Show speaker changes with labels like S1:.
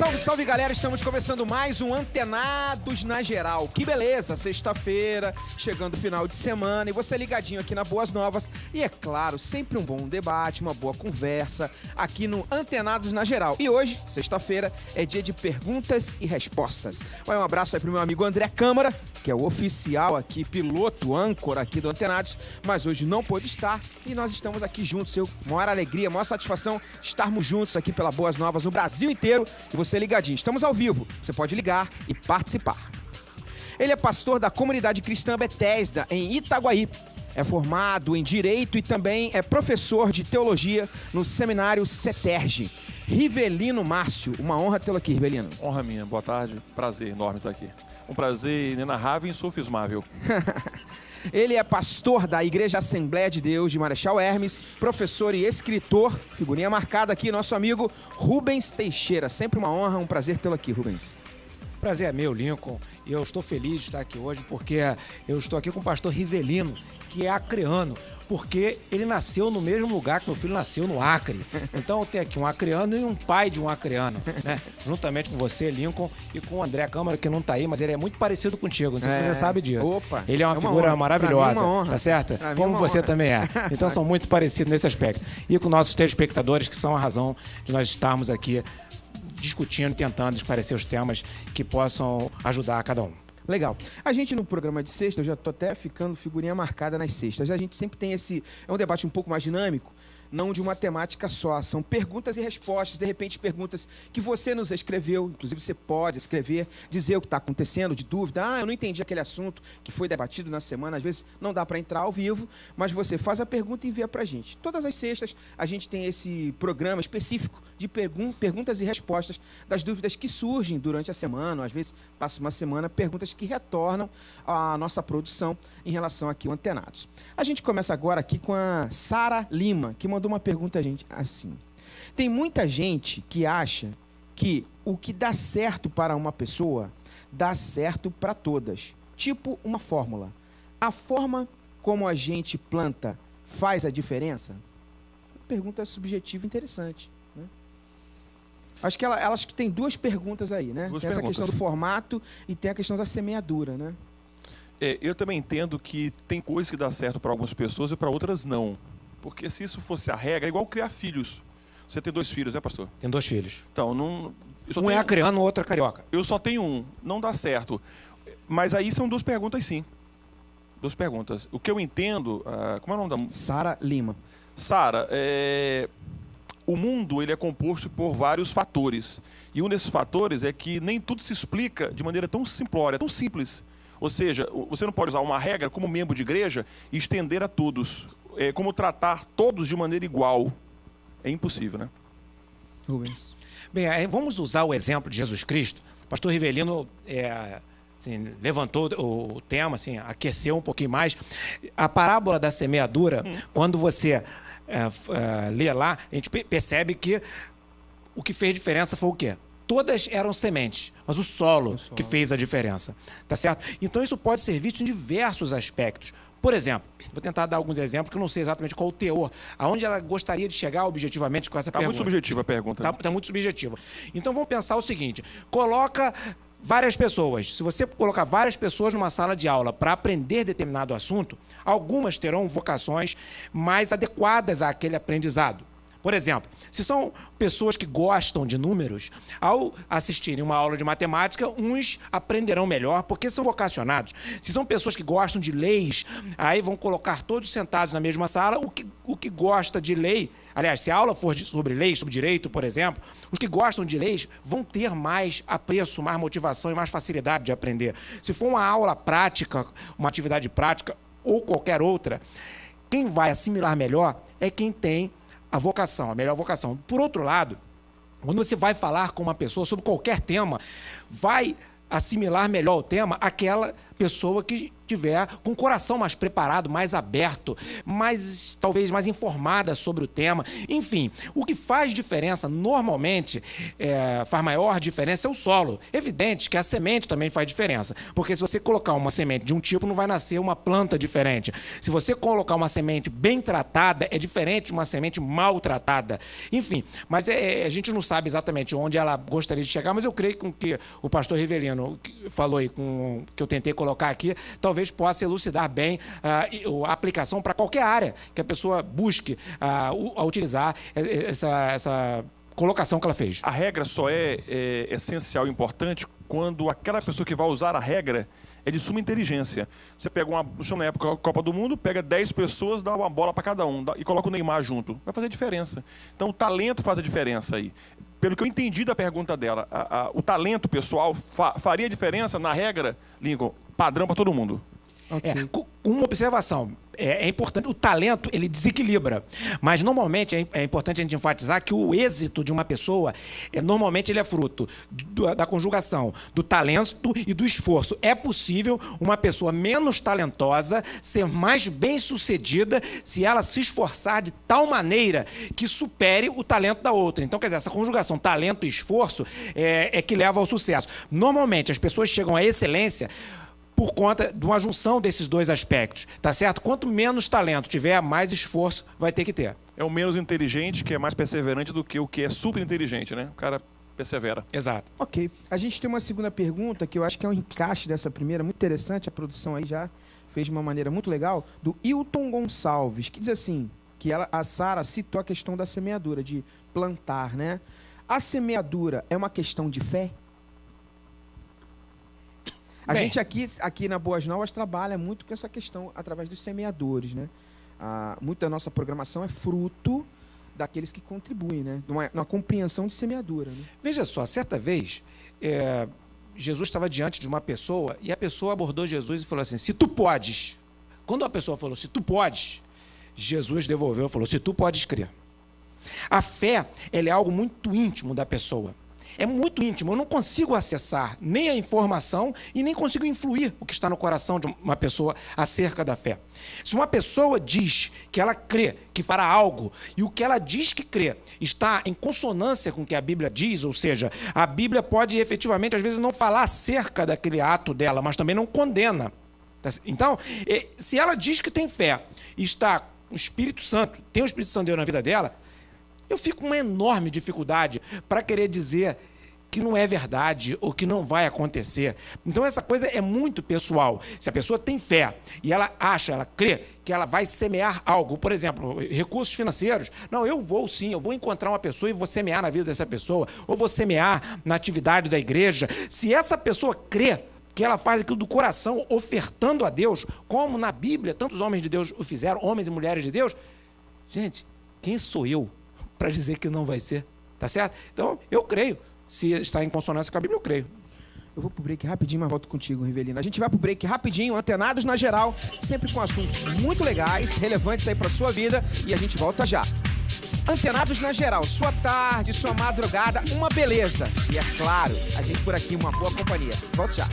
S1: Salve, salve, galera! Estamos começando mais um Antenados na Geral. Que beleza! Sexta-feira, chegando o final de semana e você ligadinho aqui na Boas Novas. E é claro, sempre um bom debate, uma boa conversa aqui no Antenados na Geral. E hoje, sexta-feira, é dia de perguntas e respostas. Vai um abraço aí pro meu amigo André Câmara, que é o oficial aqui, piloto, âncora aqui do Antenados, mas hoje não pôde estar e nós estamos aqui juntos. Maior alegria, maior satisfação estarmos juntos aqui pela Boas Novas no Brasil inteiro. E você ligadinho, estamos ao vivo, você pode ligar e participar. Ele é pastor da comunidade cristã Betesda, em Itaguaí. É formado em Direito e também é professor de Teologia no Seminário CETERJ. Rivelino Márcio, uma honra tê-lo aqui, Rivelino.
S2: Honra minha, boa tarde, prazer enorme estar aqui. Um prazer inenarrável e insofismável.
S1: Ele é pastor da Igreja Assembleia de Deus de Marechal Hermes, professor e escritor, figurinha marcada aqui, nosso amigo Rubens Teixeira. Sempre uma honra, um prazer tê-lo aqui, Rubens.
S3: Prazer é meu, Lincoln, e eu estou feliz de estar aqui hoje porque eu estou aqui com o pastor Rivelino, que é acreano, porque ele nasceu no mesmo lugar que meu filho nasceu, no Acre. Então eu tenho aqui um acreano e um pai de um acreano, né? Juntamente com você, Lincoln, e com o André Câmara, que não está aí, mas ele é muito parecido contigo, não sei se você sabe disso.
S1: Opa!
S3: Ele é uma figura
S1: honra.
S3: maravilhosa,
S1: Uma honra.
S3: tá certo? Como você também é. Então são muito parecidos nesse aspecto. E com nossos telespectadores, que são a razão de nós estarmos aqui discutindo, tentando esclarecer os temas que possam ajudar a cada um.
S1: Legal. A gente no programa de sexta, eu já tô até ficando figurinha marcada nas sextas, a gente sempre tem é um debate um pouco mais dinâmico, não de uma temática só, são perguntas e respostas, de repente perguntas que você nos escreveu, inclusive você pode escrever, dizer o que está acontecendo, de dúvida, eu não entendi aquele assunto que foi debatido na semana, às vezes não dá para entrar ao vivo, mas você faz a pergunta e envia para a gente. Todas as sextas a gente tem esse programa específico de perguntas e respostas das dúvidas que surgem durante a semana, às vezes passa uma semana, perguntas que retornam à nossa produção em relação aqui ao Antenados. A gente começa agora aqui com a Sara Lima, que mandou uma pergunta a gente assim. Tem muita gente que acha que o que dá certo para uma pessoa dá certo para todas. Tipo uma fórmula. A forma como a gente planta faz a diferença? Pergunta subjetiva interessante, né? Acho que ela tem duas perguntas aí, né? Tem essa questão do formato e tem a questão da semeadura, né?
S2: Eu também entendo que tem coisas que dá certo para algumas pessoas e para outras não. Porque se isso fosse a regra, é igual criar filhos. Você tem 2 filhos, né, pastor?
S3: Tem 2 filhos.
S2: Então, não...
S3: É acreano, o outro é carioca.
S2: Eu só tenho um, não dá certo. Mas aí são 2 perguntas, sim. 2 perguntas. O que eu entendo... como é o nome da...
S1: Sara Lima.
S2: Sara, o mundo ele é composto por vários fatores. E um desses fatores é que nem tudo se explica de maneira tão simplória, tão simples. Ou seja, você não pode usar uma regra como membro de igreja e estender a todos. Como tratar todos de maneira igual. É impossível, né?
S1: Rubens.
S3: Bem, vamos usar o exemplo de Jesus Cristo. O pastor Rivelino levantou o tema, assim, aqueceu um pouquinho mais. A parábola da semeadura, quando você lê lá, a gente percebe que o que fez diferença foi o quê? Todas eram sementes, mas o solo que fez a diferença, tá certo? Então isso pode ser visto em diversos aspectos. Por exemplo, vou tentar dar alguns exemplos que eu não sei exatamente qual o teor, aonde ela gostaria de chegar objetivamente com essa pergunta.
S2: Está muito subjetiva a pergunta.
S3: Tá muito subjetiva. Então vamos pensar o seguinte, coloca várias pessoas. Se você colocar várias pessoas numa sala de aula para aprender determinado assunto, algumas terão vocações mais adequadas àquele aprendizado. Por exemplo, se são pessoas que gostam de números, ao assistirem uma aula de matemática, uns aprenderão melhor porque são vocacionados. Se são pessoas que gostam de leis, aí vão colocar todos sentados na mesma sala, o que gosta de lei, aliás, se a aula for sobre leis, sobre direito, por exemplo, os que gostam de leis vão ter mais apreço, mais motivação e mais facilidade de aprender. Se for uma aula prática, uma atividade prática ou qualquer outra, quem vai assimilar melhor é quem tem a vocação, a melhor vocação. Por outro lado, quando você vai falar com uma pessoa sobre qualquer tema, vai assimilar melhor o tema aquela pessoa que tiver com o coração mais preparado, mais aberto, talvez mais informada sobre o tema. Enfim, o que faz diferença normalmente, faz maior diferença é o solo. Evidente que a semente também faz diferença, porque se você colocar uma semente de um tipo, não vai nascer uma planta diferente. Se você colocar uma semente bem tratada, é diferente de uma semente mal tratada. Enfim, mas a gente não sabe exatamente onde ela gostaria de chegar, mas eu creio que com o que o pastor Rivelino falou e com o que eu tentei colocar aqui, talvez possa elucidar bem a aplicação para qualquer área que a pessoa busque utilizar essa colocação que ela fez.
S2: A regra só é essencial e importante quando aquela pessoa que vai usar a regra é de suma inteligência. Você pega na época da Copa do Mundo, pega 10 pessoas, dá uma bola para cada um e coloca o Neymar junto. Vai fazer diferença. Então o talento faz a diferença aí. Pelo que eu entendi da pergunta dela, o talento pessoal faria diferença na regra, Lincoln, padrão para todo mundo.
S1: Okay.
S3: Com uma observação, é importante, o talento ele desequilibra, mas normalmente é importante a gente enfatizar que o êxito de uma pessoa, normalmente ele é fruto da conjugação do talento e do esforço. É possível uma pessoa menos talentosa ser mais bem-sucedida se ela se esforçar de tal maneira que supere o talento da outra. Então, quer dizer, essa conjugação talento e esforço é que leva ao sucesso. Normalmente, as pessoas chegam à excelência por conta de uma junção desses dois aspectos, tá certo? Quanto menos talento tiver, mais esforço vai ter que ter.
S2: É o menos inteligente que é mais perseverante do que o que é super inteligente, né? O cara persevera.
S3: Exato.
S1: Ok. A gente tem uma segunda pergunta que eu acho que é um encaixe dessa primeira, muito interessante, a produção aí já fez de uma maneira muito legal, do Hilton Gonçalves, que diz assim, que a Sara citou a questão da semeadura, de plantar, né? A semeadura é uma questão de fé? A gente aqui na Boas Novas trabalha muito com essa questão através dos semeadores, né? Muita da nossa programação é fruto daqueles que contribuem, né? Numa compreensão de semeadura. Né?
S3: Veja só, certa vez, Jesus estava diante de uma pessoa e a pessoa abordou Jesus e falou assim, se tu podes. Quando a pessoa falou, se tu podes, Jesus devolveu e falou, se tu podes crer. A fé, ela é algo muito íntimo da pessoa. É muito íntimo, eu não consigo acessar nem a informação e nem consigo influir o que está no coração de uma pessoa acerca da fé. Se uma pessoa diz que ela crê, que fará algo, e o que ela diz que crê está em consonância com o que a Bíblia diz, ou seja, a Bíblia pode efetivamente, às vezes, não falar acerca daquele ato dela, mas também não condena. Então, se ela diz que tem fé e está com o Espírito Santo, tem o Espírito Santo de Deus na vida dela, eu fico com uma enorme dificuldade para querer dizer que não é verdade ou que não vai acontecer. Então essa coisa é muito pessoal. Se a pessoa tem fé e ela crê que ela vai semear algo, por exemplo, recursos financeiros, não, eu vou encontrar uma pessoa e vou semear na vida dessa pessoa, ou vou semear na atividade da igreja. Se essa pessoa crê que ela faz aquilo do coração, ofertando a Deus, como na Bíblia tantos homens de Deus o fizeram, homens e mulheres de Deus, gente, quem sou eu para dizer que não vai ser, tá certo? Então, eu creio. Se está em consonância com a Bíblia, eu creio.
S1: Eu vou pro break rapidinho, mas volto contigo, Rivelino. A gente vai pro break rapidinho, antenados na geral, sempre com assuntos muito legais, relevantes aí para sua vida, e a gente volta já. Antenados na geral, sua tarde, sua madrugada, uma beleza. E é claro, a gente por aqui, uma boa companhia. Volto já.